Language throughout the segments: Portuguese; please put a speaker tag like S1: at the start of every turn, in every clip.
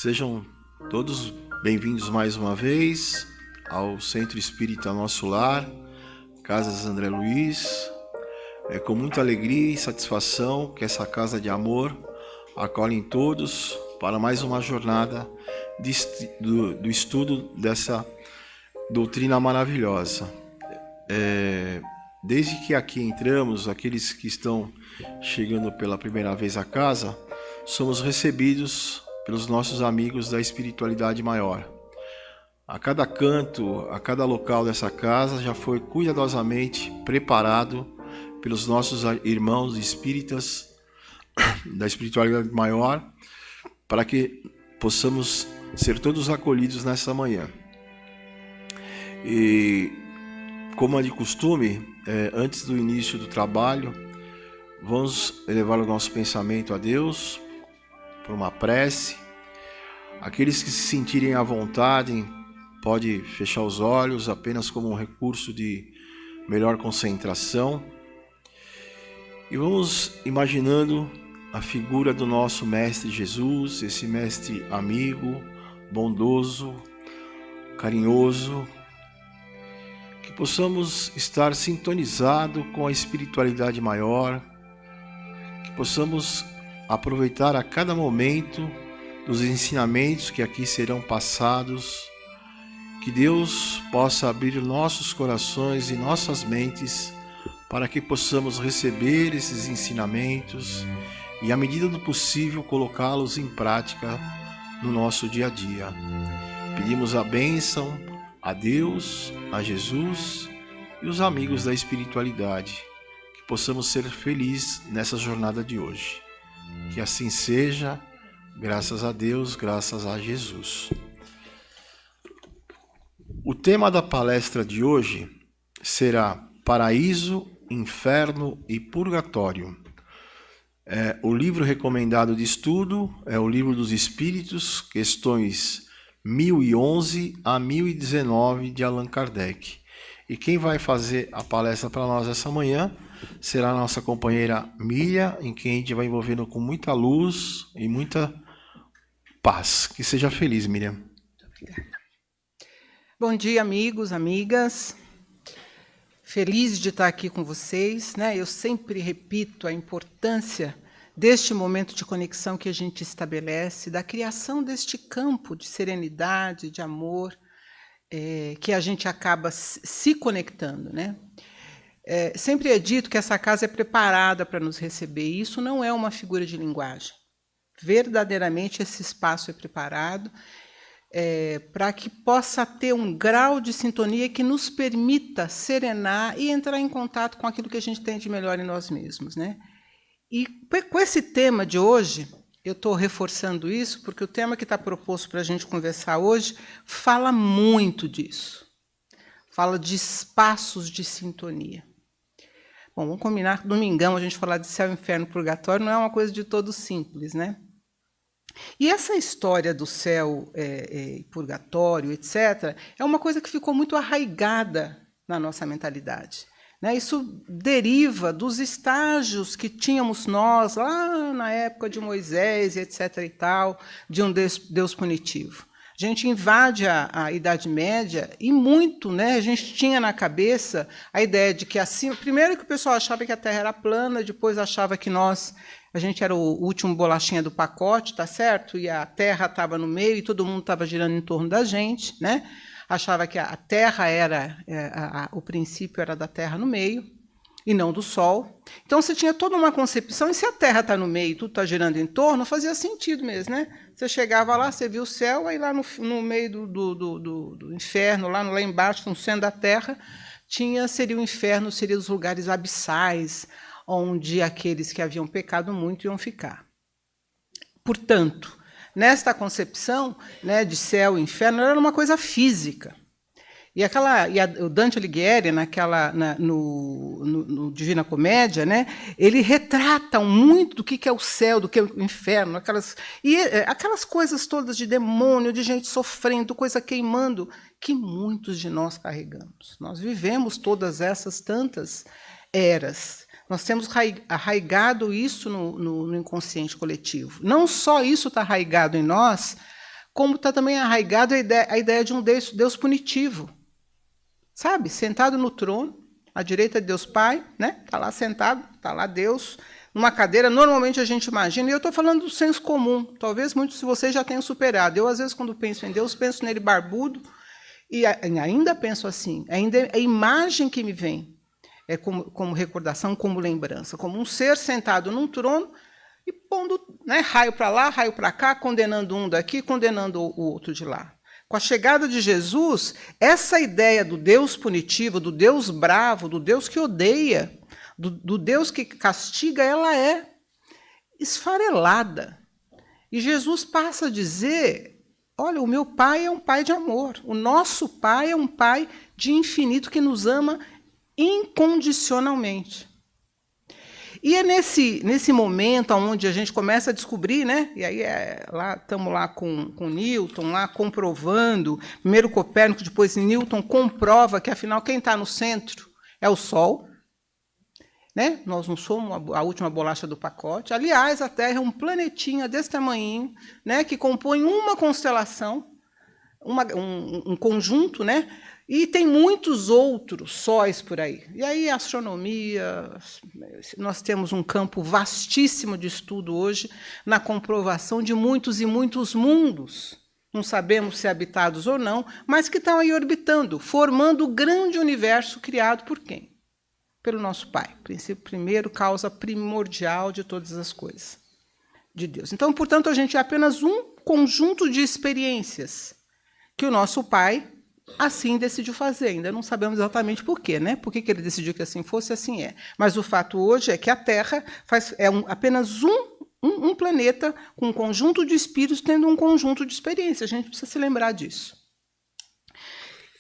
S1: Sejam todos bem-vindos mais uma vez ao Centro Espírita Nosso Lar, Casas André Luiz. É com muita alegria e satisfação que essa casa de amor acolhe todos para mais uma jornada do estudo dessa doutrina maravilhosa. Desde que aqui entramos, aqueles que estão chegando pela primeira vez à casa, somos recebidos pelos nossos amigos da espiritualidade maior. A cada canto, a cada local dessa casa já foi cuidadosamente preparado pelos nossos irmãos espíritas da espiritualidade maior, para que possamos ser todos acolhidos nessa manhã. E, como é de costume, antes do início do trabalho, vamos elevar o nosso pensamento a Deus por uma prece. Aqueles que se sentirem à vontade, pode fechar os olhos apenas como um recurso de melhor concentração. E vamos imaginando a figura do nosso Mestre Jesus, esse Mestre amigo, bondoso, carinhoso, que possamos estar sintonizados com a espiritualidade maior, que possamos aproveitar a cada momento dos ensinamentos que aqui serão passados, que Deus possa abrir nossos corações e nossas mentes para que possamos receber esses ensinamentos e, à medida do possível, colocá-los em prática no nosso dia a dia. Pedimos a bênção a Deus, a Jesus e os amigos da espiritualidade, que possamos ser felizes nessa jornada de hoje. Que assim seja, graças a Deus, graças a Jesus. O tema da palestra de hoje será Paraíso, Inferno e Purgatório. O livro recomendado de estudo é o Livro dos Espíritos, questões 1011 a 1019 de Allan Kardec. E quem vai fazer a palestra para nós essa manhã será a nossa companheira Miriam, em quem a gente vai envolvendo com muita luz e muita paz. Que seja feliz, Miriam.
S2: Muito obrigada. Bom dia, amigos, amigas. Feliz de estar aqui com vocês, né? Eu sempre repito a importância deste momento de conexão que a gente estabelece, da criação deste campo de serenidade, de amor, que a gente acaba se conectando, né? Sempre é dito que essa casa é preparada para nos receber, e isso não é uma figura de linguagem. Verdadeiramente esse espaço é preparado para que possa ter um grau de sintonia que nos permita serenar e entrar em contato com aquilo que a gente tem de melhor em nós mesmos, né? E com esse tema de hoje, eu estou reforçando isso, porque o tema que está proposto para a gente conversar hoje fala muito disso. Fala de espaços de sintonia. Bom, vamos combinar que domingão a gente falar de céu, inferno, purgatório não é uma coisa de todo simples, né? E essa história do céu e purgatório, etc., é uma coisa que ficou muito arraigada na nossa mentalidade. Né? Isso deriva dos estágios que tínhamos nós lá na época de Moisés, etc., e tal, de um Deus punitivo. A gente invade a Idade Média e muito, né? A gente tinha na cabeça a ideia de que assim, primeiro que o pessoal achava que a Terra era plana, depois achava que a gente era o último bolachinha do pacote, tá certo? E a Terra estava no meio e todo mundo estava girando em torno da gente, né? Achava que a Terra o princípio era da Terra no meio e não do Sol. Então você tinha toda uma concepção, e se a Terra está no meio e tudo está girando em torno, fazia sentido mesmo, né? Você chegava lá, você via o céu, aí lá no meio do inferno, lá embaixo, no centro da Terra, seria o inferno, seriam os lugares abissais, onde aqueles que haviam pecado muito iam ficar. Portanto, nesta concepção, né, de céu e inferno, era uma coisa física. E o Dante Alighieri, no Divina Comédia, né, ele retrata muito do que é o céu, do que é o inferno, aquelas coisas todas de demônio, de gente sofrendo, coisa queimando, que muitos de nós carregamos. Nós vivemos todas essas tantas eras. Nós temos arraigado isso no inconsciente coletivo. Não só isso está arraigado em nós, como está também arraigado a ideia de um Deus punitivo. Sabe? Sentado no trono, à direita de Deus Pai, né? Está lá sentado, está lá Deus, numa cadeira. Normalmente a gente imagina, e eu estou falando do senso comum, talvez muitos de vocês já tenham superado. Eu, às vezes, quando penso em Deus, penso nele barbudo, e ainda penso assim, ainda é a imagem que me vem, como recordação, como lembrança, como um ser sentado num trono e pondo, né, raio para lá, raio para cá, condenando um daqui, condenando o outro de lá. Com a chegada de Jesus, essa ideia do Deus punitivo, do Deus bravo, do Deus que odeia, do Deus que castiga, ela é esfarelada. E Jesus passa a dizer, olha, o meu Pai é um Pai de amor, o nosso Pai é um Pai de infinito que nos ama incondicionalmente. E é nesse momento onde a gente começa a descobrir, né? E aí estamos lá com Newton, lá comprovando, primeiro Copérnico, depois Newton comprova que, afinal, quem está no centro é o Sol. Né? Nós não somos a última bolacha do pacote. Aliás, a Terra é um planetinha desse tamanhinho, né? Que compõe uma constelação, um conjunto, né? E tem muitos outros sóis por aí. E aí a astronomia, nós temos um campo vastíssimo de estudo hoje na comprovação de muitos e muitos mundos. Não sabemos se habitados ou não, mas que estão aí orbitando, formando o grande universo criado por quem? Pelo nosso Pai. Princípio primeiro, causa primordial de todas as coisas, de Deus. Então, portanto, a gente é apenas um conjunto de experiências que o nosso Pai assim decidiu fazer. Ainda não sabemos exatamente por quê, né? Por que ele decidiu que assim fosse, assim é. Mas o fato hoje é que a Terra apenas um planeta com um conjunto de espíritos tendo um conjunto de experiências. A gente precisa se lembrar disso.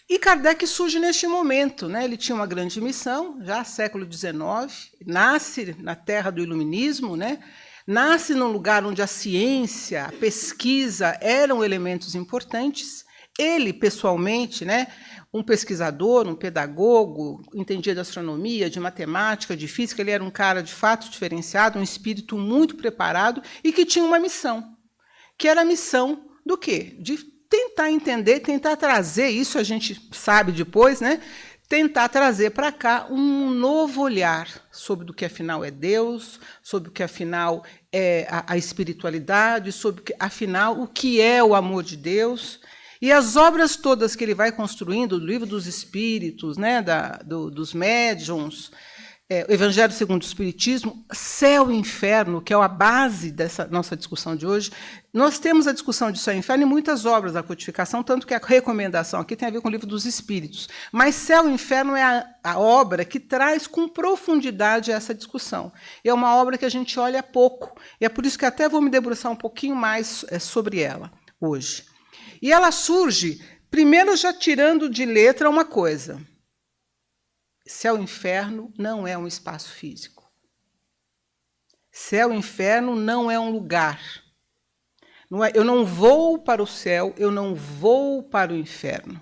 S2: E Kardec surge neste momento, né? Ele tinha uma grande missão, já século XIX, nasce na terra do iluminismo, né? Nasce num lugar onde a ciência, a pesquisa eram elementos importantes. Ele, pessoalmente, né, um pesquisador, um pedagogo, entendia de astronomia, de matemática, de física, ele era um cara de fato diferenciado, um espírito muito preparado e que tinha uma missão, que era a missão do quê? De tentar entender, tentar trazer, isso a gente sabe depois, né, tentar trazer para cá um novo olhar sobre o que, afinal, é Deus, sobre o que, afinal, é a espiritualidade, sobre, afinal, o que é o amor de Deus. E as obras todas que ele vai construindo, do Livro dos Espíritos, né, dos médiuns, o Evangelho segundo o Espiritismo, céu e inferno, que é a base dessa nossa discussão de hoje, nós temos a discussão de céu e inferno em muitas obras da codificação, tanto que a recomendação aqui tem a ver com o Livro dos Espíritos. Mas céu e inferno é a obra que traz com profundidade essa discussão. E é uma obra que a gente olha pouco, e é por isso que até vou me debruçar um pouquinho mais sobre ela hoje. E ela surge, primeiro já tirando de letra uma coisa. Céu e inferno não é um espaço físico. Céu e inferno não é um lugar. Eu não vou para o céu, eu não vou para o inferno.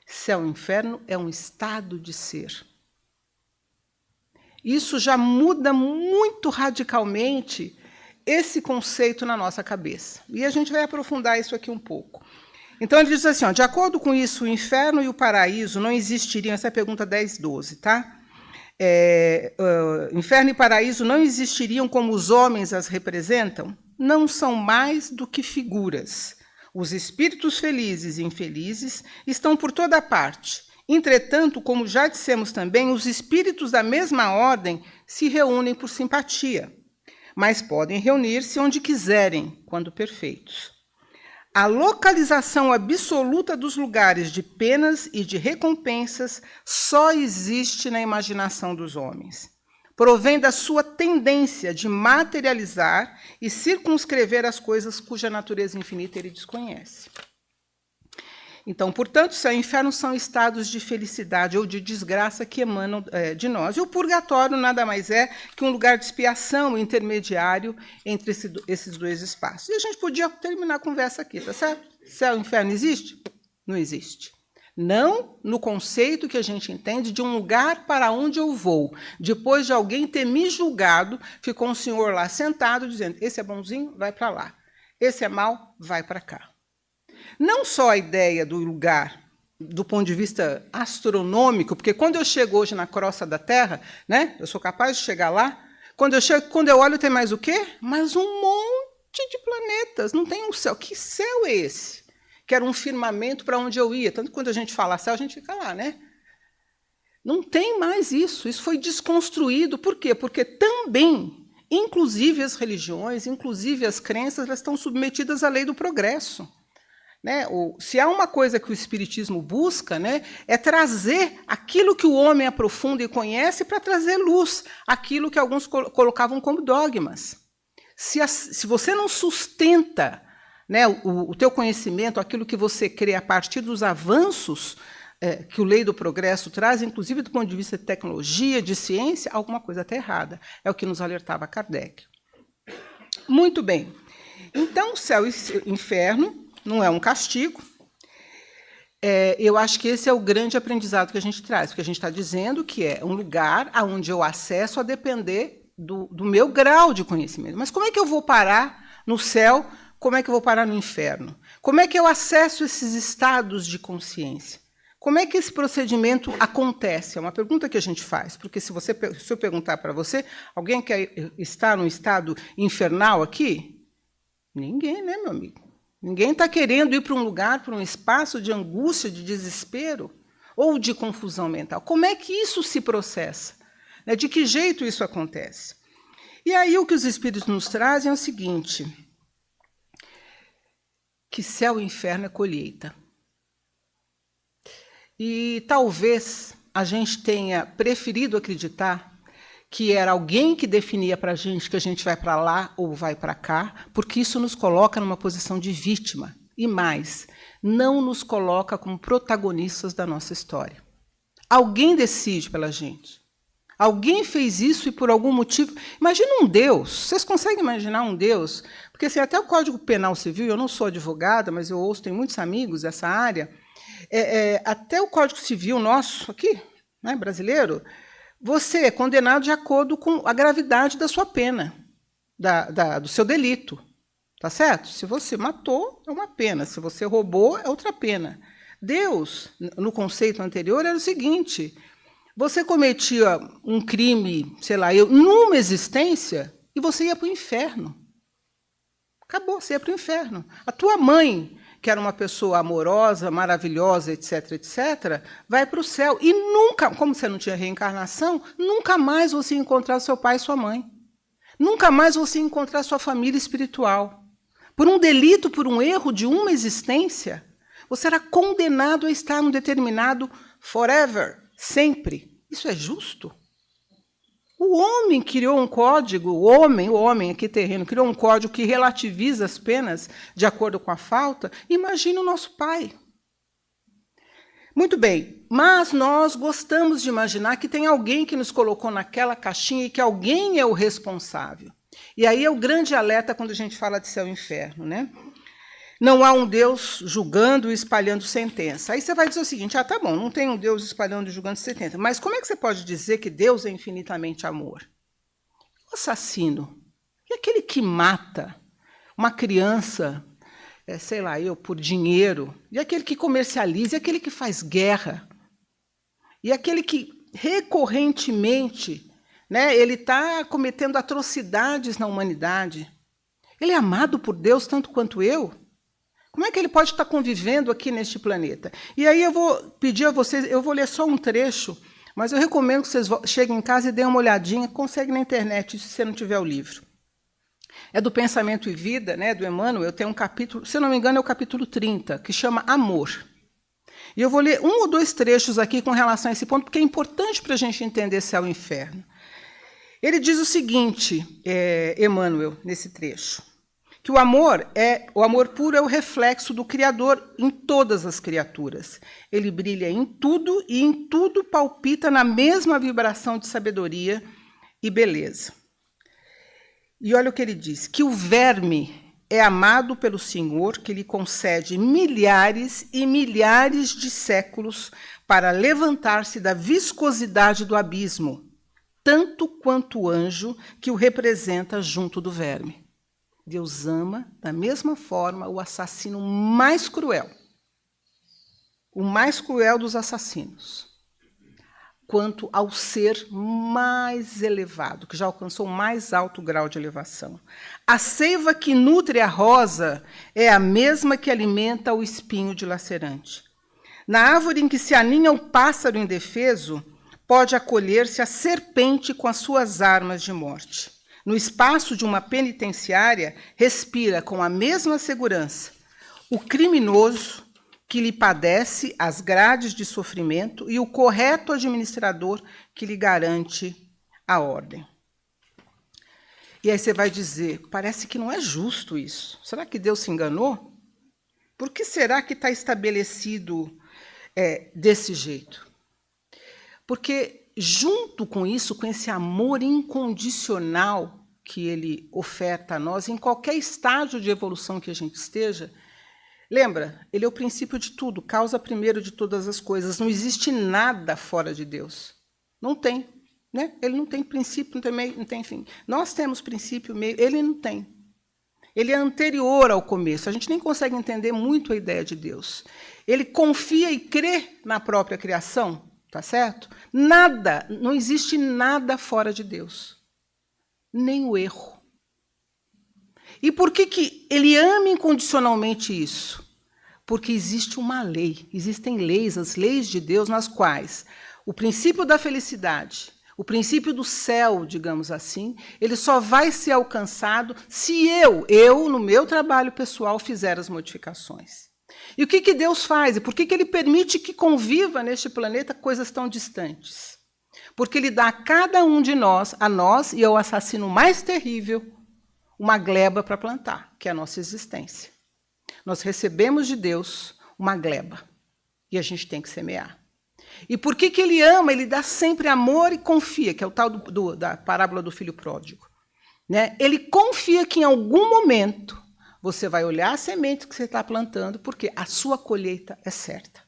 S2: Céu e inferno é um estado de ser. Isso já muda muito radicalmente esse conceito na nossa cabeça. E a gente vai aprofundar isso aqui um pouco. Então, ele diz assim, ó, de acordo com isso, o inferno e o paraíso não existiriam, essa é a pergunta 10.12, tá? Inferno e paraíso não existiriam como os homens as representam? Não são mais do que figuras. Os espíritos felizes e infelizes estão por toda parte. Entretanto, como já dissemos também, os espíritos da mesma ordem se reúnem por simpatia, mas podem reunir-se onde quiserem, quando perfeitos. A localização absoluta dos lugares de penas e de recompensas só existe na imaginação dos homens. Provém da sua tendência de materializar e circunscrever as coisas cuja natureza infinita ele desconhece. Então, portanto, céu e inferno são estados de felicidade ou de desgraça que emanam de nós. E o purgatório nada mais é que um lugar de expiação intermediário entre esses dois espaços. E a gente podia terminar a conversa aqui, tá certo? Céu e inferno existe? Não existe. Não no conceito que a gente entende de um lugar para onde eu vou. Depois de alguém ter me julgado, ficou um senhor lá sentado dizendo, esse é bonzinho, vai para lá. Esse é mau, vai para cá. não só a ideia do lugar, do ponto de vista astronômico, porque quando eu chego hoje na crosta da Terra, né, eu sou capaz de chegar lá, quando eu olho, tem mais o quê? Mais um monte de planetas, não tem um céu. Que céu é esse? Que era um firmamento para onde eu ia. Tanto que quando a gente fala céu, a gente fica lá, né? Não tem mais isso. Isso foi desconstruído. Por quê? Porque também, inclusive as religiões, inclusive as crenças, elas estão submetidas à lei do progresso. Né? Se há uma coisa que o Espiritismo busca, né, é trazer aquilo que o homem aprofunda e conhece para trazer luz, aquilo que alguns colocavam como dogmas. Se você não sustenta, né, o teu conhecimento, aquilo que você crê a partir dos avanços que o Lei do Progresso traz, inclusive do ponto de vista de tecnologia, de ciência, alguma coisa está errada. É o que nos alertava Kardec. Muito bem. Então, céu e inferno não é um castigo. Eu acho que esse é o grande aprendizado que a gente traz, porque a gente está dizendo que é um lugar onde eu acesso a depender do meu grau de conhecimento. Mas como é que eu vou parar no céu? Como é que eu vou parar no inferno? Como é que eu acesso esses estados de consciência? Como é que esse procedimento acontece? É uma pergunta que a gente faz, porque se eu perguntar para você, alguém quer estar num estado infernal aqui? Ninguém, né, meu amigo? Ninguém está querendo ir para um lugar, para um espaço de angústia, de desespero ou de confusão mental. Como é que isso se processa? De que jeito isso acontece? E aí o que os espíritos nos trazem é o seguinte, que céu e inferno é colheita. E talvez a gente tenha preferido acreditar que era alguém que definia para a gente que a gente vai para lá ou vai para cá, porque isso nos coloca numa posição de vítima. E mais, não nos coloca como protagonistas da nossa história. Alguém decide pela gente. Alguém fez isso e por algum motivo... Imagina um Deus. Vocês conseguem imaginar um Deus? Porque assim, até o Código Penal Civil, eu não sou advogada, mas eu ouço, tenho muitos amigos dessa área, até o Código Civil nosso aqui, né, brasileiro, você é condenado de acordo com a gravidade da sua pena, do seu delito. Tá certo? Se você matou, é uma pena. Se você roubou, é outra pena. Deus, no conceito anterior, era o seguinte... Você cometia um crime, sei lá, numa existência, e você ia para o inferno. Acabou, você ia para o inferno. A tua mãe, que era uma pessoa amorosa, maravilhosa, etc., etc., vai para o céu. E nunca, como você não tinha reencarnação, nunca mais você ia encontrar seu pai e sua mãe. Nunca mais você ia encontrar sua família espiritual. Por um delito, por um erro de uma existência, você era condenado a estar num determinado forever, sempre. Isso é justo? O homem criou um código, o homem aqui terreno, criou um código que relativiza as penas de acordo com a falta. Imagina o nosso pai. Muito bem, mas nós gostamos de imaginar que tem alguém que nos colocou naquela caixinha e que alguém é o responsável. E aí é o grande alerta quando a gente fala de céu e inferno, né? Não há um Deus julgando e espalhando sentença. Aí você vai dizer o seguinte, tá bom, não tem um Deus espalhando e julgando sentença, mas como é que você pode dizer que Deus é infinitamente amor? O assassino, e aquele que mata uma criança, sei lá, por dinheiro, e aquele que comercializa, e aquele que faz guerra, e aquele que recorrentemente, né, ele está cometendo atrocidades na humanidade. Ele é amado por Deus tanto quanto eu? Como é que ele pode estar convivendo aqui neste planeta? E aí eu vou pedir a vocês, eu vou ler só um trecho, mas eu recomendo que vocês cheguem em casa e deem uma olhadinha, consegue na internet, se você não tiver o livro. É do Pensamento e Vida, né, do Emmanuel, tem um capítulo, se eu não me engano, é o capítulo 30, que chama Amor. E eu vou ler um ou dois trechos aqui com relação a esse ponto, porque é importante para a gente entender céu e inferno. Ele diz o seguinte, Emmanuel, nesse trecho, que o amor puro é o reflexo do Criador em todas as criaturas. Ele brilha em tudo e em tudo palpita na mesma vibração de sabedoria e beleza. E olha o que ele diz, que o verme é amado pelo Senhor, que lhe concede milhares e milhares de séculos para levantar-se da viscosidade do abismo, tanto quanto o anjo que o representa junto do verme. Deus ama, da mesma forma, o assassino mais cruel. O mais cruel dos assassinos. Quanto ao ser mais elevado, que já alcançou o mais alto grau de elevação. A seiva que nutre a rosa é a mesma que alimenta o espinho dilacerante. Na árvore em que se aninha o pássaro indefeso, pode acolher-se a serpente com as suas armas de morte. No espaço de uma penitenciária, respira com a mesma segurança o criminoso que lhe padece as grades de sofrimento e o correto administrador que lhe garante a ordem. E aí você vai dizer, parece que não é justo isso. Será que Deus se enganou? Por que será que está estabelecido desse jeito? Porque junto com isso, com esse amor incondicional que ele oferta a nós, em qualquer estágio de evolução que a gente esteja, lembra, ele é o princípio de tudo, causa primeiro de todas as coisas. Não existe nada fora de Deus. Não tem. Né? Ele não tem princípio, não tem meio, não tem fim. Nós temos princípio, meio, ele não tem. Ele é anterior ao começo. A gente nem consegue entender muito a ideia de Deus. Ele confia e crê na própria criação. Tá certo? Nada, não existe nada fora de Deus. Nem o erro. E por que ele ama incondicionalmente isso? Porque existe uma lei, existem leis, as leis de Deus, nas quais o princípio da felicidade, o princípio do céu, digamos assim, ele só vai ser alcançado se eu, no meu trabalho pessoal, fizer as modificações. E o que Deus faz? E por que ele permite que conviva neste planeta coisas tão distantes? Porque ele dá a cada um de nós, a nós e ao assassino mais terrível, uma gleba para plantar, que é a nossa existência. Nós recebemos de Deus uma gleba e a gente tem que semear. E por que ele ama? Ele dá sempre amor e confia, que é o tal da parábola do filho pródigo. Né? Ele confia que em algum momento você vai olhar a semente que você está plantando, porque a sua colheita é certa.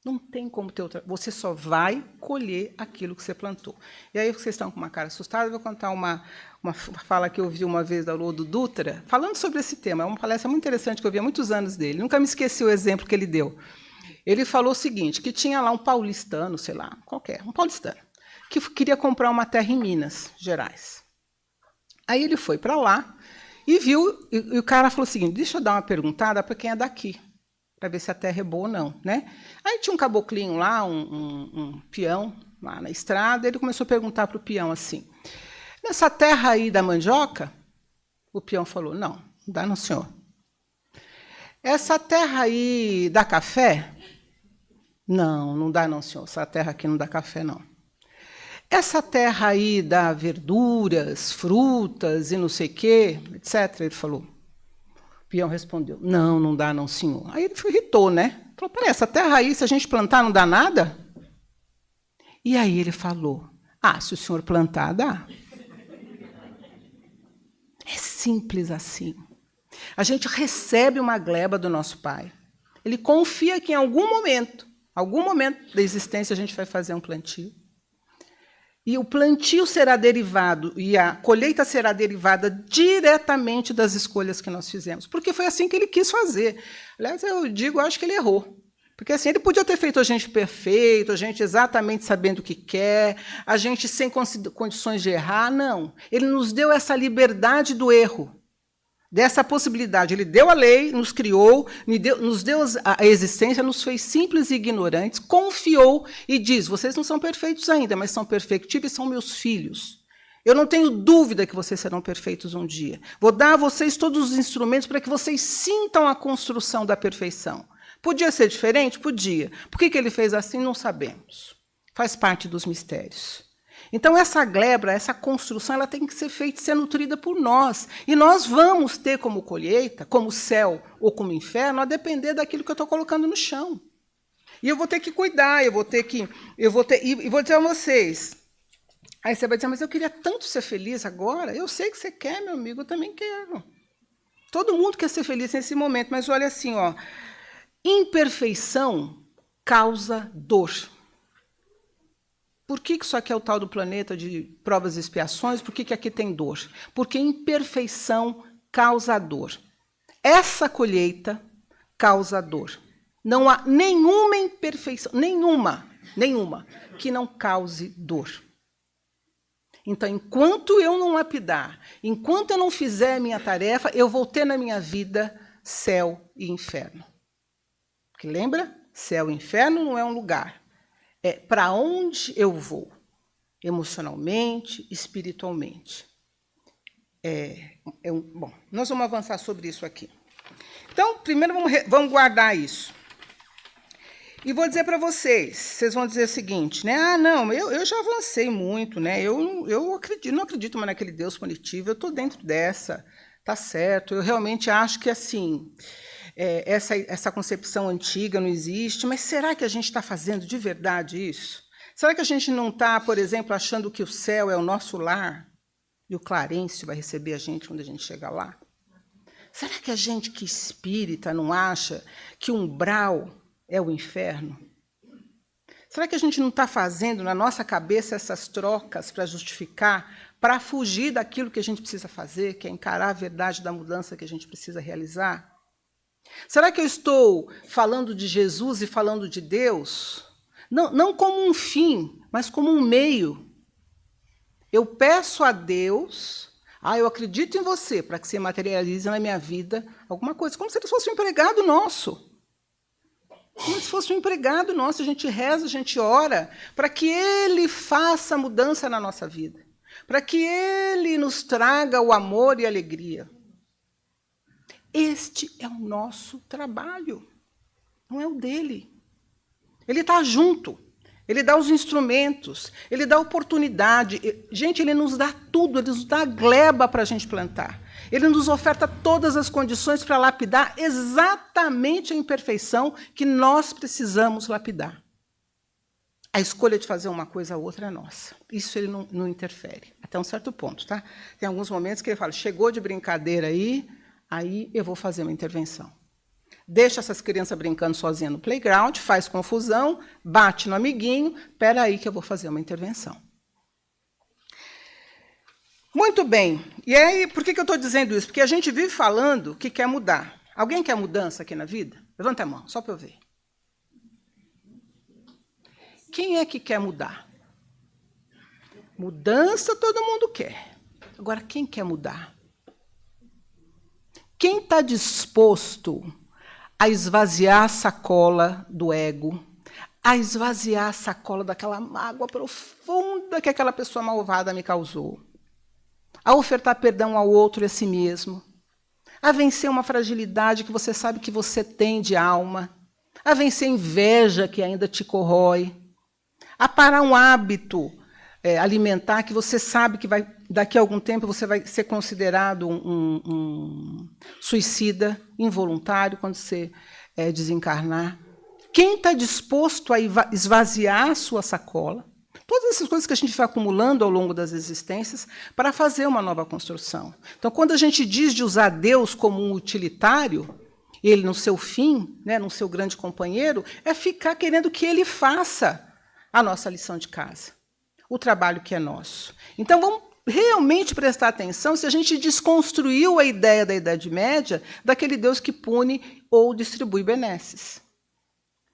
S2: Não tem como ter outra. Você só vai colher aquilo que você plantou. E aí vocês estão com uma cara assustada, eu vou contar uma fala que eu ouvi uma vez da Haroldo Dutra, falando sobre esse tema. É uma palestra muito interessante que eu vi há muitos anos dele. Nunca me esqueci o exemplo que ele deu. Ele falou o seguinte, que tinha lá um paulistano, sei lá, qualquer, um paulistano, que queria comprar uma terra em Minas Gerais. Aí ele foi para lá e viu, e o cara falou o seguinte, deixa eu dar uma perguntada para quem é daqui, para ver se a terra é boa ou não. Né? Aí tinha um caboclinho lá, um peão, lá na estrada, ele começou a perguntar para o peão assim, nessa terra aí da mandioca? O peão falou, não dá não, senhor. Essa terra aí dá café? Não dá não, senhor. Essa terra aqui não dá café, não. Essa terra aí dá verduras, frutas e não sei o quê, etc. Ele falou. O peão respondeu, não dá não, senhor. Aí ele irritou, né? Falou, peraí, essa terra aí, se a gente plantar, não dá nada? E aí ele falou, se o senhor plantar, dá. É simples assim. A gente recebe uma gleba do nosso Pai. Ele confia que em algum momento da existência, a gente vai fazer um plantio. E o plantio será derivado, e a colheita será derivada diretamente das escolhas que nós fizemos. Porque foi assim que ele quis fazer. Aliás, eu acho que ele errou. Porque assim, ele podia ter feito a gente perfeito, a gente exatamente sabendo o que quer, a gente sem condições de errar. Não. Ele nos deu essa liberdade do erro. Dessa possibilidade. Ele deu a lei, nos criou, nos deu a existência, nos fez simples e ignorantes, confiou e diz, vocês não são perfeitos ainda, mas são perfectíveis, são meus filhos. Eu não tenho dúvida que vocês serão perfeitos um dia. Vou dar a vocês todos os instrumentos para que vocês sintam a construção da perfeição. Podia ser diferente? Podia. Por que ele fez assim? Não sabemos. Faz parte dos mistérios. Então, essa gleba, essa construção, ela tem que ser feita e ser nutrida por nós. E nós vamos ter como colheita, como céu ou como inferno, a depender daquilo que eu estou colocando no chão. E eu vou ter que cuidar, e vou dizer a vocês. Aí você vai dizer, mas eu queria tanto ser feliz agora. Eu sei que você quer, meu amigo, eu também quero. Todo mundo quer ser feliz nesse momento, mas olha assim, imperfeição causa dor. Por que isso aqui é o tal do planeta de provas e expiações? Por que aqui tem dor? Porque imperfeição causa dor. Essa colheita causa dor. Não há nenhuma imperfeição, nenhuma, que não cause dor. Então, enquanto eu não lapidar, enquanto eu não fizer a minha tarefa, eu vou ter na minha vida céu e inferno. Porque lembra? Céu e inferno não é um lugar. É para onde eu vou, emocionalmente, espiritualmente. Bom, nós vamos avançar sobre isso aqui. Então, primeiro vamos guardar isso. E vou dizer para vocês vão dizer o seguinte, né? Ah, não, eu já avancei muito, né? Eu não acredito mais naquele Deus punitivo, eu estou dentro dessa, tá certo. Eu realmente acho que, assim, essa concepção antiga não existe, mas será que a gente está fazendo de verdade isso? Será que a gente não está, por exemplo, achando que o céu é o nosso lar e o Clarencio vai receber a gente quando a gente chegar lá? Será que a gente que espírita não acha que o umbral é o inferno? Será que a gente não está fazendo na nossa cabeça essas trocas para justificar, para fugir daquilo que a gente precisa fazer, que é encarar a verdade da mudança que a gente precisa realizar? Será que eu estou falando de Jesus e falando de Deus, não como um fim, mas como um meio? Eu peço a Deus, eu acredito em você, para que você materialize na minha vida alguma coisa, como se ele fosse um empregado nosso. Como se fosse um empregado nosso, a gente reza, a gente ora, para que ele faça mudança na nossa vida, para que ele nos traga o amor e a alegria. Este é o nosso trabalho, não é o dele. Ele está junto, ele dá os instrumentos, ele dá a oportunidade. Gente, ele nos dá tudo, ele nos dá a gleba para a gente plantar. Ele nos oferta todas as condições para lapidar exatamente a imperfeição que nós precisamos lapidar. A escolha de fazer uma coisa ou outra é nossa. Isso ele não interfere, até um certo ponto. Tá? Tem alguns momentos que ele fala, chegou de brincadeira aí eu vou fazer uma intervenção. Deixa essas crianças brincando sozinhas no playground, faz confusão, bate no amiguinho, espera aí que eu vou fazer uma intervenção. Muito bem. E aí, por que eu estou dizendo isso? Porque a gente vive falando que quer mudar. Alguém quer mudança aqui na vida? Levanta a mão, só para eu ver. Quem é que quer mudar? Mudança todo mundo quer. Agora, quem quer mudar? Quem está disposto a esvaziar a sacola do ego, a esvaziar a sacola daquela mágoa profunda que aquela pessoa malvada me causou, a ofertar perdão ao outro e a si mesmo, a vencer uma fragilidade que você sabe que você tem de alma, a vencer a inveja que ainda te corrói, a parar um hábito alimentar que você sabe que daqui a algum tempo você vai ser considerado um suicida involuntário quando você desencarnar. Quem está disposto a esvaziar a sua sacola, todas essas coisas que a gente vai acumulando ao longo das existências para fazer uma nova construção. Então, quando a gente diz de usar Deus como um utilitário, ele no seu fim, né, no seu grande companheiro, é ficar querendo que ele faça a nossa lição de casa, o trabalho que é nosso. Então, vamos realmente prestar atenção se a gente desconstruiu a ideia da Idade Média daquele Deus que pune ou distribui benesses.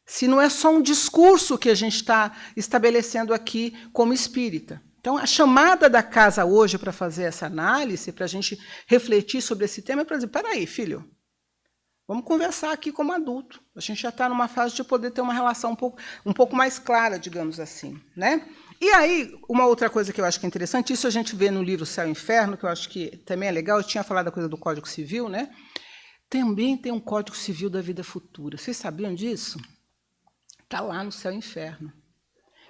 S2: Se não é só um discurso que a gente está estabelecendo aqui como espírita. Então, a chamada da casa hoje para fazer essa análise, para a gente refletir sobre esse tema, é para dizer, peraí, filho, vamos conversar aqui como adulto. A gente já está numa fase de poder ter uma relação um pouco mais clara, digamos assim, né? E aí, uma outra coisa que eu acho que é interessante, isso a gente vê no livro Céu e Inferno, que eu acho que também é legal, eu tinha falado da coisa do Código Civil, né? Também tem um Código Civil da vida futura. Vocês sabiam disso? Está lá no Céu e Inferno.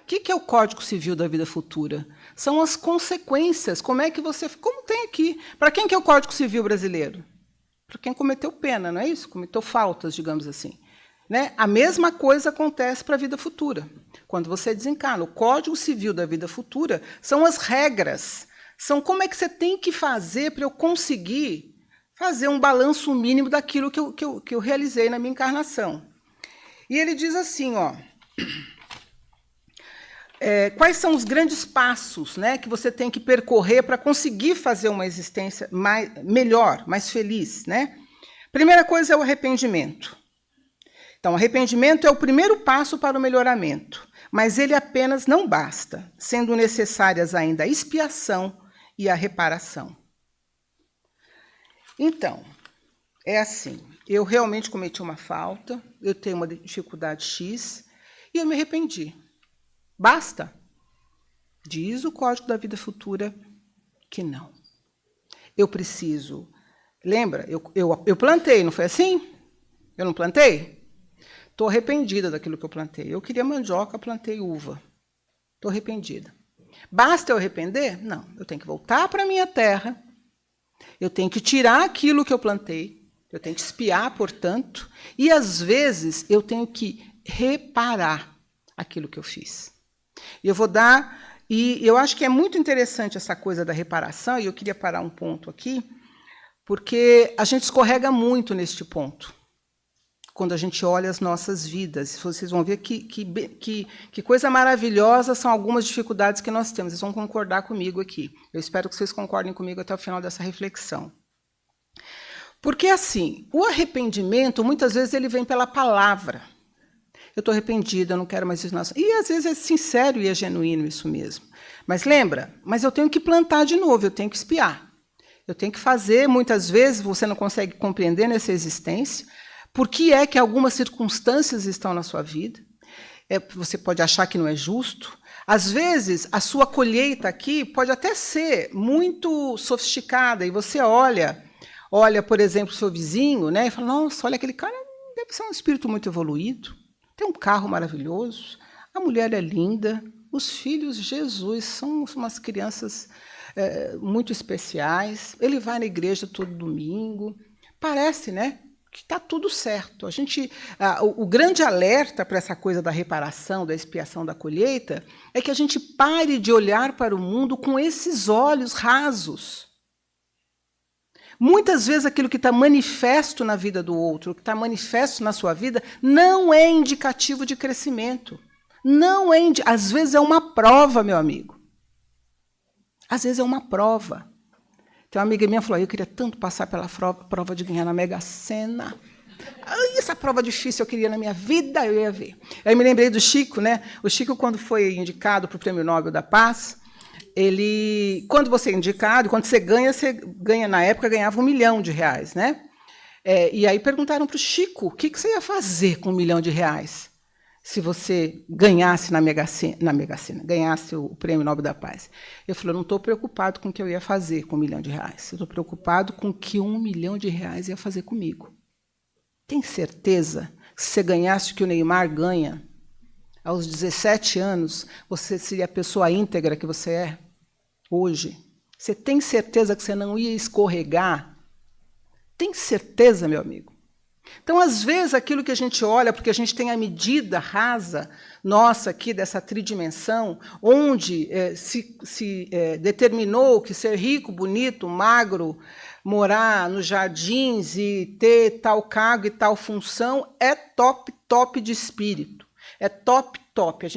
S2: O que é o Código Civil da vida futura? São as consequências, como tem aqui. Para quem que é o Código Civil brasileiro? Para quem cometeu pena, não é isso? Cometeu faltas, digamos assim. Né? A mesma coisa acontece para a vida futura. Quando você desencarna, o Código Civil da vida futura são as regras, são como é que você tem que fazer para eu conseguir fazer um balanço mínimo daquilo que eu realizei na minha encarnação. E ele diz assim, ó, quais são os grandes passos, né, que você tem que percorrer para conseguir fazer uma existência melhor, mais feliz, né? Primeira coisa é o arrependimento. Então, o arrependimento é o primeiro passo para o melhoramento, mas ele apenas não basta, sendo necessárias ainda a expiação e a reparação. Então, é assim, eu realmente cometi uma falta, eu tenho uma dificuldade X e eu me arrependi. Basta? Diz o Código da Vida Futura que não. Eu preciso... Lembra? Eu plantei, não foi assim? Eu não plantei? Estou arrependida daquilo que eu plantei. Eu queria mandioca, plantei uva. Estou arrependida. Basta eu arrepender? Não. Eu tenho que voltar para a minha terra. Eu tenho que tirar aquilo que eu plantei. Eu tenho que expiar, portanto. E, às vezes, eu tenho que reparar aquilo que eu fiz. E eu vou dar... E eu acho que é muito interessante essa coisa da reparação, e eu queria parar um ponto aqui, porque a gente escorrega muito neste ponto, quando a gente olha as nossas vidas. Vocês vão ver que coisa maravilhosa são algumas dificuldades que nós temos. Vocês vão concordar comigo aqui. Eu espero que vocês concordem comigo até o final dessa reflexão. Porque, assim, o arrependimento, muitas vezes, ele vem pela palavra. Eu estou arrependida, eu não quero mais isso. E, às vezes, é sincero e é genuíno isso mesmo. Mas lembra? Mas eu tenho que plantar de novo, eu tenho que expiar. Eu tenho que fazer, muitas vezes, você não consegue compreender nessa existência, por que é que algumas circunstâncias estão na sua vida. Você pode achar que não é justo. Às vezes, a sua colheita aqui pode até ser muito sofisticada, e você olha, por exemplo, o seu vizinho, né, e fala, nossa, olha, aquele cara deve ser um espírito muito evoluído, tem um carro maravilhoso, a mulher é linda, os filhos, Jesus, são umas crianças muito especiais, ele vai na igreja todo domingo, parece, né, que está tudo certo. O grande alerta para essa coisa da reparação, da expiação, da colheita, é que a gente pare de olhar para o mundo com esses olhos rasos. Muitas vezes aquilo que está manifesto na vida do outro, o que está manifesto na sua vida, não é indicativo de crescimento. Não é, às vezes é uma prova, meu amigo. Às vezes é uma prova. Tem uma amiga minha que falou, eu queria tanto passar pela prova de ganhar na Mega Sena. Essa prova difícil eu queria na minha vida, eu ia ver. Aí me lembrei do Chico, né? O Chico, quando foi indicado para o Prêmio Nobel da Paz, quando você é indicado, quando você ganha, na época, ganhava R$1 milhão, né? E aí perguntaram para o Chico, o que você ia fazer com R$1 milhão? Se você ganhasse na Mega Sena, ganhasse o Prêmio Nobel da Paz. Eu falei, eu não estou preocupado com o que eu ia fazer com R$1 milhão. Eu estou preocupado com o que R$1 milhão ia fazer comigo. Tem certeza que se você ganhasse o que o Neymar ganha, aos 17 anos, você seria a pessoa íntegra que você é hoje? Você tem certeza que você não ia escorregar? Tem certeza, meu amigo? Então, às vezes, aquilo que a gente olha, porque a gente tem a medida rasa nossa aqui dessa tridimensão, onde se determinou que ser rico, bonito, magro, morar nos jardins e ter tal cargo e tal função é top de espírito. É top. A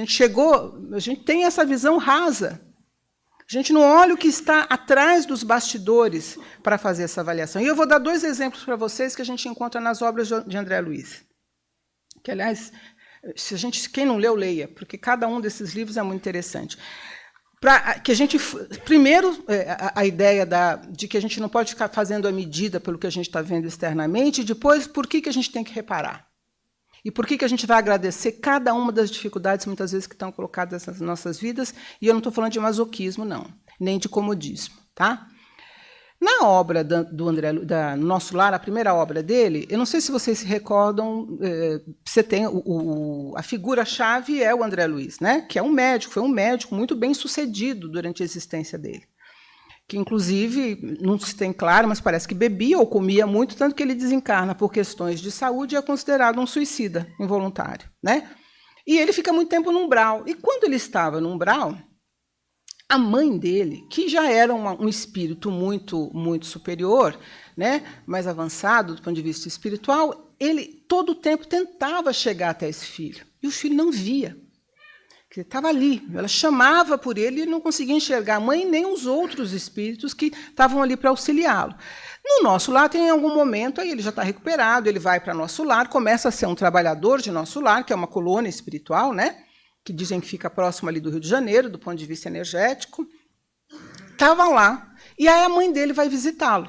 S2: gente tem essa visão rasa. A gente não olha o que está atrás dos bastidores para fazer essa avaliação. E eu vou dar 2 exemplos para vocês que a gente encontra nas obras de André Luiz. Que, aliás, quem não leu, leia, porque cada um desses livros é muito interessante. Primeiro, a ideia de que a gente não pode ficar fazendo a medida pelo que a gente está vendo externamente, e depois, por que a gente tem que reparar? E por que a gente vai agradecer cada uma das dificuldades, muitas vezes, que estão colocadas nas nossas vidas? E eu não estou falando de masoquismo, não, nem de comodismo. Tá? Na obra do André, da Nosso Lar, a primeira obra dele, eu não sei se vocês se recordam, você tem a figura-chave é o André Luiz, né? Que é um médico, foi um médico muito bem sucedido durante a existência dele. Que, inclusive, não se tem claro, mas parece que bebia ou comia muito, tanto que ele desencarna por questões de saúde e é considerado um suicida involuntário. Né? E ele fica muito tempo no umbral. E, quando ele estava no umbral, a mãe dele, que já era um espírito muito, muito superior, né, mais avançado do ponto de vista espiritual, ele, todo o tempo, tentava chegar até esse filho. E o filho não via. que estava ali. Ela chamava por ele e não conseguia enxergar a mãe nem os outros espíritos que estavam ali para auxiliá-lo. No nosso lar, tem algum momento, aí ele já está recuperado, ele vai para nosso lar, começa a ser um trabalhador de nosso lar, que é uma colônia espiritual, né? Que dizem que fica próximo ali do Rio de Janeiro, do ponto de vista energético. Estava lá, e aí a mãe dele vai visitá-lo.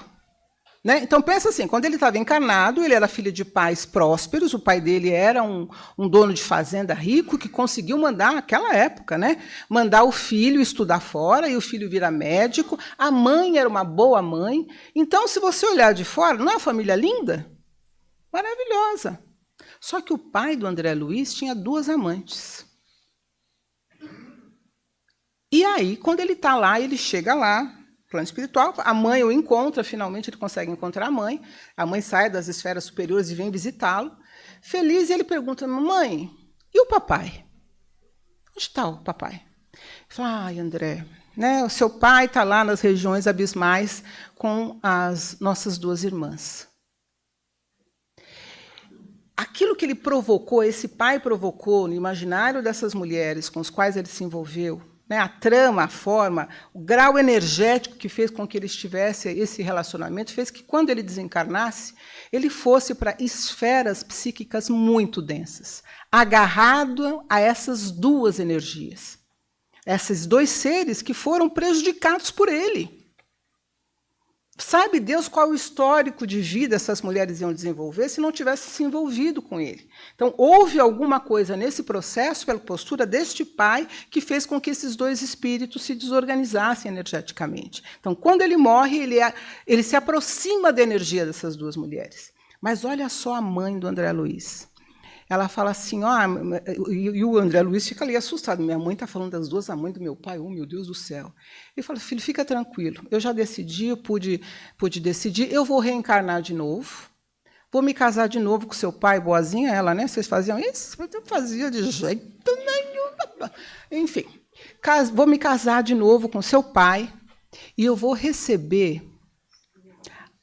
S2: Né? Então, pensa assim, quando ele estava encarnado, ele era filho de pais prósperos, o pai dele era um dono de fazenda rico, que conseguiu mandar, naquela época, né, mandar o filho estudar fora, e o filho vira médico, a mãe era uma boa mãe. Então, se você olhar de fora, não é uma família linda? Maravilhosa. Só que o pai do André Luiz tinha 2 amantes. E aí, quando ele está lá, ele chega lá, plano espiritual, a mãe o encontra, finalmente ele consegue encontrar a mãe sai das esferas superiores e vem visitá-lo, feliz, e ele pergunta, mãe, e o papai? Onde está o papai? Ele fala, ai, André, né, o seu pai está lá nas regiões abismais com as nossas 2 irmãs. Aquilo que ele provocou, esse pai provocou no imaginário dessas mulheres com as quais ele se envolveu, né, a trama, a forma, o grau energético que fez com que ele estivesse esse relacionamento, fez que, quando ele desencarnasse, ele fosse para esferas psíquicas muito densas, agarrado a essas 2 energias. Esses 2 seres que foram prejudicados por ele. Sabe Deus qual o histórico de vida essas mulheres iam desenvolver se não tivessem se envolvido com ele. Então, houve alguma coisa nesse processo, pela postura deste pai, que fez com que esses 2 espíritos se desorganizassem energeticamente. Então, quando ele morre, ele se aproxima da energia dessas 2 mulheres. Mas olha só a mãe do André Luiz. Ela fala assim, e o André Luiz fica ali assustado. Minha mãe está falando das 2 amantes do meu pai, oh, meu Deus do céu. Ele fala, filho, fica tranquilo, eu já decidi, eu pude decidir, eu vou reencarnar de novo, vou me casar de novo com seu pai, boazinha, ela, né? Vocês faziam isso? Eu não fazia de jeito nenhum. Enfim, vou me casar de novo com seu pai e eu vou receber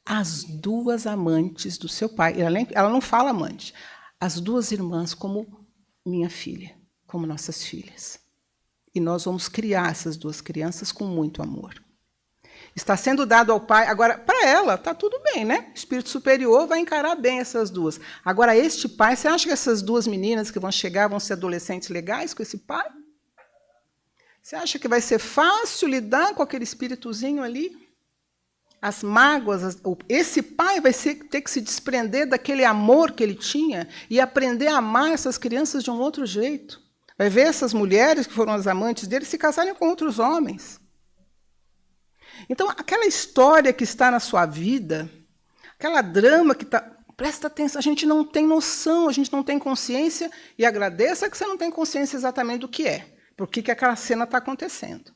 S2: as 2 amantes do seu pai. Ela não fala amante. As 2 irmãs como minha filha, como nossas filhas. E nós vamos criar essas 2 crianças com muito amor. Está sendo dado ao pai... Agora, para ela, está tudo bem, né? O espírito superior vai encarar bem essas 2. Agora, este pai, você acha que essas 2 meninas que vão chegar vão ser adolescentes legais com esse pai? Você acha que vai ser fácil lidar com aquele espíritozinho ali? As mágoas, esse pai vai ter que se desprender daquele amor que ele tinha e aprender a amar essas crianças de um outro jeito. Vai ver essas mulheres que foram as amantes dele se casarem com outros homens. Então, aquela história que está na sua vida, aquela drama que está... Presta atenção, a gente não tem noção, a gente não tem consciência, e agradeça que você não tem consciência exatamente do que é, por que aquela cena está acontecendo.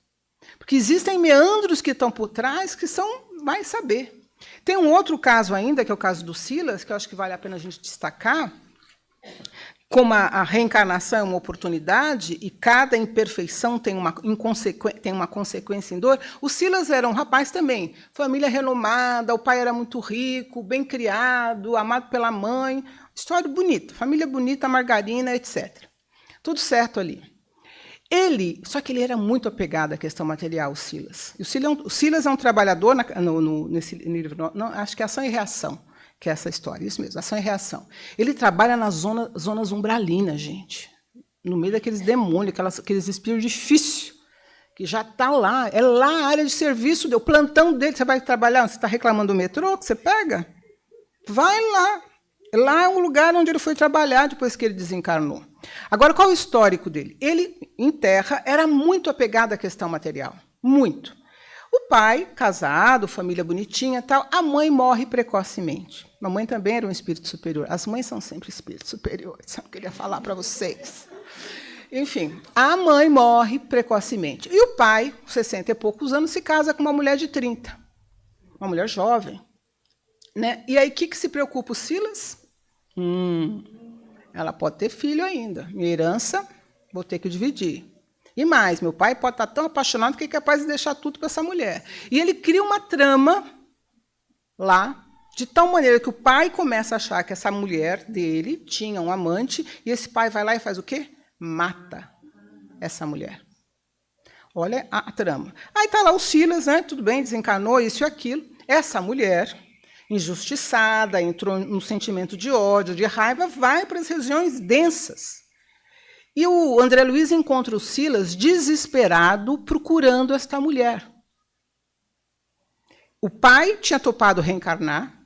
S2: Porque existem meandros que estão por trás que são... vai saber. Tem um outro caso ainda, que é o caso do Silas, que eu acho que vale a pena a gente destacar, como a reencarnação é uma oportunidade e cada imperfeição tem uma consequência em dor. O Silas era um rapaz também, família renomada, o pai era muito rico, bem criado, amado pela mãe, história bonita, família bonita, margarina, etc. Tudo certo ali. Só que ele era muito apegado à questão material, o Silas. E o Silas é um trabalhador, nesse livro, acho que é Ação e Reação, que é essa história, isso mesmo, Ação e Reação. Ele trabalha nas zonas umbralinas, gente, no meio daqueles demônios, aqueles espíritos difíceis, que já está lá, é lá a área de serviço, o plantão dele, você vai trabalhar, você está reclamando do metrô, que você pega? Vai lá. Lá é um lugar onde ele foi trabalhar depois que ele desencarnou. Agora, qual é o histórico dele? Ele, em terra, era muito apegado à questão material. Muito. O pai, casado, família bonitinha, tal, a mãe morre precocemente. A mãe também era um espírito superior. As mães são sempre espíritos superiores. Eu queria falar para vocês. Enfim, a mãe morre precocemente. E o pai, 60 e poucos anos, se casa com uma mulher de 30. Uma mulher jovem. Né? E aí, o que se preocupa o Silas? Ela pode ter filho ainda. Minha herança, vou ter que dividir. E mais, meu pai pode estar tão apaixonado que é capaz de deixar tudo para essa mulher. E ele cria uma trama lá, de tal maneira que o pai começa a achar que essa mulher dele tinha um amante, e esse pai vai lá e faz o quê? Mata. essa mulher. Olha a trama. Aí está lá o Silas, né? Tudo bem, desencarnou, isso e aquilo. Essa mulher, injustiçada, entrou num sentimento de ódio, de raiva, vai para as regiões densas. E o André Luiz encontra o Silas desesperado procurando esta mulher. O pai tinha topado reencarnar,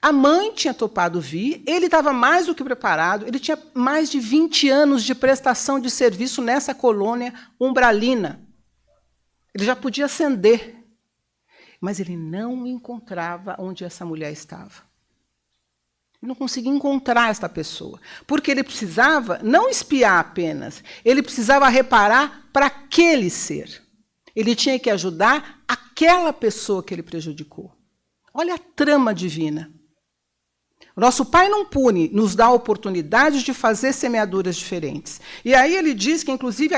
S2: a mãe tinha topado vir, ele estava mais do que preparado, ele tinha mais de 20 anos de prestação de serviço nessa colônia umbralina. Ele já podia ascender, mas ele não encontrava onde essa mulher estava. Ele não conseguia encontrar esta pessoa, porque ele precisava não espiar apenas, ele precisava reparar para aquele ser. Ele tinha que ajudar aquela pessoa que ele prejudicou. Olha a trama divina. O nosso Pai não pune, nos dá oportunidades de fazer semeaduras diferentes. E aí ele diz que, inclusive,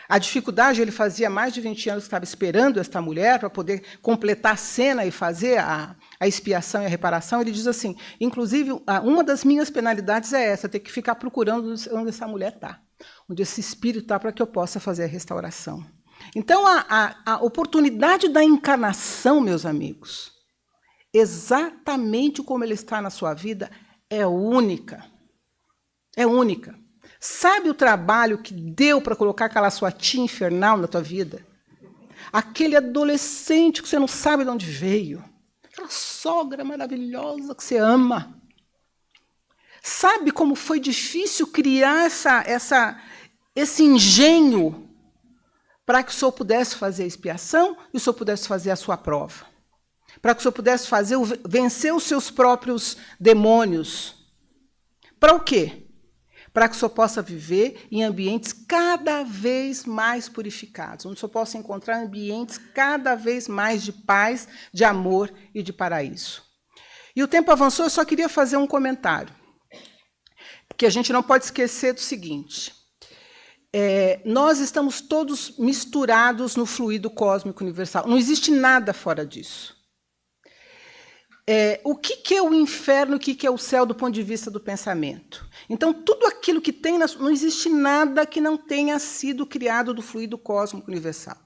S2: a dificuldade, ele fazia mais de 20 anos que estava esperando esta mulher para poder completar a cena e fazer a expiação e a reparação. Ele diz assim, inclusive, uma das minhas penalidades é essa, ter que ficar procurando onde essa mulher está, onde esse espírito está, para que eu possa fazer a restauração. Então, a oportunidade da encarnação, meus amigos, exatamente como ele está na sua vida, é única. É única. Sabe o trabalho que deu para colocar aquela sua tia infernal na tua vida? Aquele adolescente que você não sabe de onde veio. Aquela sogra maravilhosa que você ama. Sabe como foi difícil criar esse engenho para que o senhor pudesse fazer a expiação e o senhor pudesse fazer a sua prova? Para que o senhor pudesse vencer os seus próprios demônios. Para o quê? Para que o senhor possa viver em ambientes cada vez mais purificados, onde o senhor possa encontrar ambientes cada vez mais de paz, de amor e de paraíso. E o tempo avançou, eu só queria fazer um comentário, porque a gente não pode esquecer do seguinte. Nós estamos todos misturados no fluido cósmico universal. Não existe nada fora disso. O que é o inferno, o que é o céu do ponto de vista do pensamento? Então, tudo aquilo que tem, não existe nada que não tenha sido criado do fluido cósmico universal.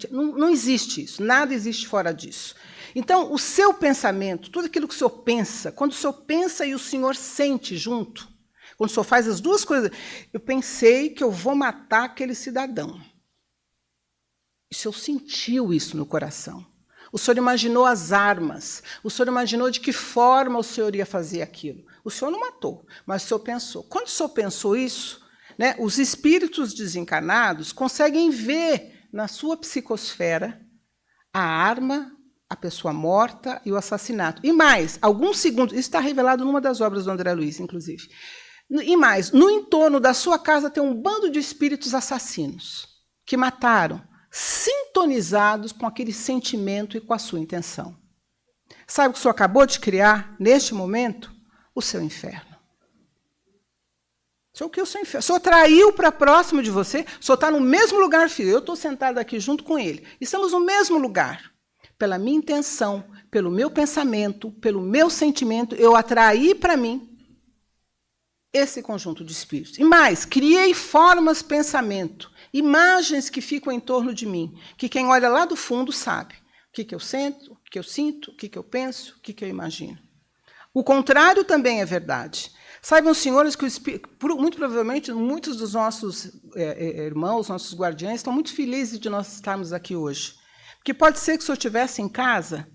S2: Não existe isso, nada existe fora disso. Então, o seu pensamento, tudo aquilo que o senhor pensa, quando o senhor pensa e o senhor sente junto, quando o senhor faz as duas coisas, eu pensei que eu vou matar aquele cidadão. E o senhor sentiu isso no coração. O senhor imaginou as armas, o senhor imaginou de que forma o senhor ia fazer aquilo. O senhor não matou, mas o senhor pensou. Quando o senhor pensou isso, né, os espíritos desencarnados conseguem ver na sua psicosfera a arma, a pessoa morta e o assassinato. E mais, alguns segundos, isso está revelado numa das obras do André Luiz, inclusive. E mais, no entorno da sua casa tem um bando de espíritos assassinos que mataram, sintonizados com aquele sentimento e com a sua intenção. Sabe o que o senhor acabou de criar, neste momento? O seu inferno. O senhor traiu para próximo de você, o senhor está no mesmo lugar, filho. Eu estou sentado aqui junto com ele. Estamos no mesmo lugar. Pela minha intenção, pelo meu pensamento, pelo meu sentimento, eu atraí para mim esse conjunto de espíritos. E mais, criei formas, pensamento, imagens que ficam em torno de mim, que quem olha lá do fundo sabe o que eu sinto, o que eu penso, o que eu imagino. O contrário também é verdade. Saibam, senhores, que muito provavelmente muitos dos nossos irmãos, nossos guardiães, estão muito felizes de nós estarmos aqui hoje. Porque pode ser que o senhor estivesse em casa,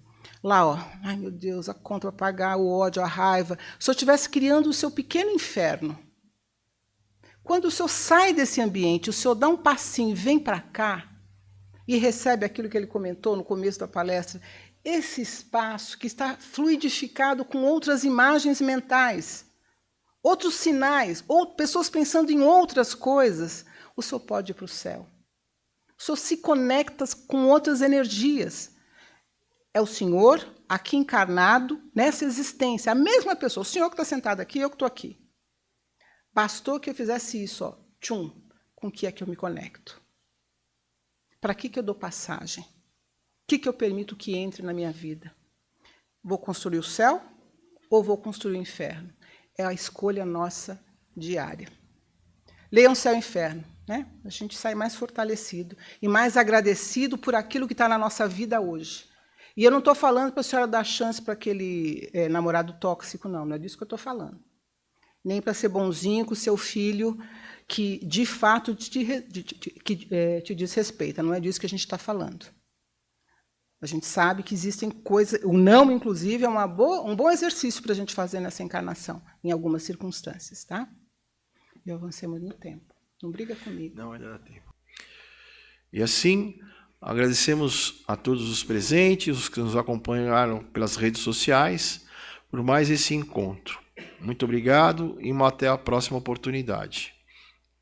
S2: lá, ó, ai meu Deus, a conta para pagar, o ódio, a raiva, o senhor estivesse criando o seu pequeno inferno. Quando o senhor sai desse ambiente, o senhor dá um passinho, vem para cá e recebe aquilo que ele comentou no começo da palestra, esse espaço que está fluidificado com outras imagens mentais, outros sinais, ou pessoas pensando em outras coisas, o senhor pode ir para o céu. O senhor se conecta com outras energias. É o senhor aqui encarnado nessa existência, a mesma pessoa, o senhor que está sentado aqui, eu que estou aqui. Bastou que eu fizesse isso, ó, tchum, com o que é que eu me conecto? Para que eu dou passagem? O que eu permito que entre na minha vida? Vou construir o céu ou vou construir o inferno? É a escolha nossa diária. Leiam Céu e Inferno, né? A gente sai mais fortalecido e mais agradecido por aquilo que está na nossa vida hoje. E eu não estou falando para a senhora dar chance para aquele namorado tóxico, não é disso que eu estou falando. Nem para ser bonzinho com o seu filho, que de fato te desrespeita, não é disso que a gente está falando. A gente sabe que existem coisas... O não, inclusive, é um bom exercício para a gente fazer nessa encarnação, em algumas circunstâncias, tá? Eu avancei muito no tempo. Não briga comigo.
S1: Não, ainda dá tempo. E assim, agradecemos a todos os presentes, os que nos acompanharam pelas redes sociais, por mais esse encontro. Muito obrigado e até a próxima oportunidade.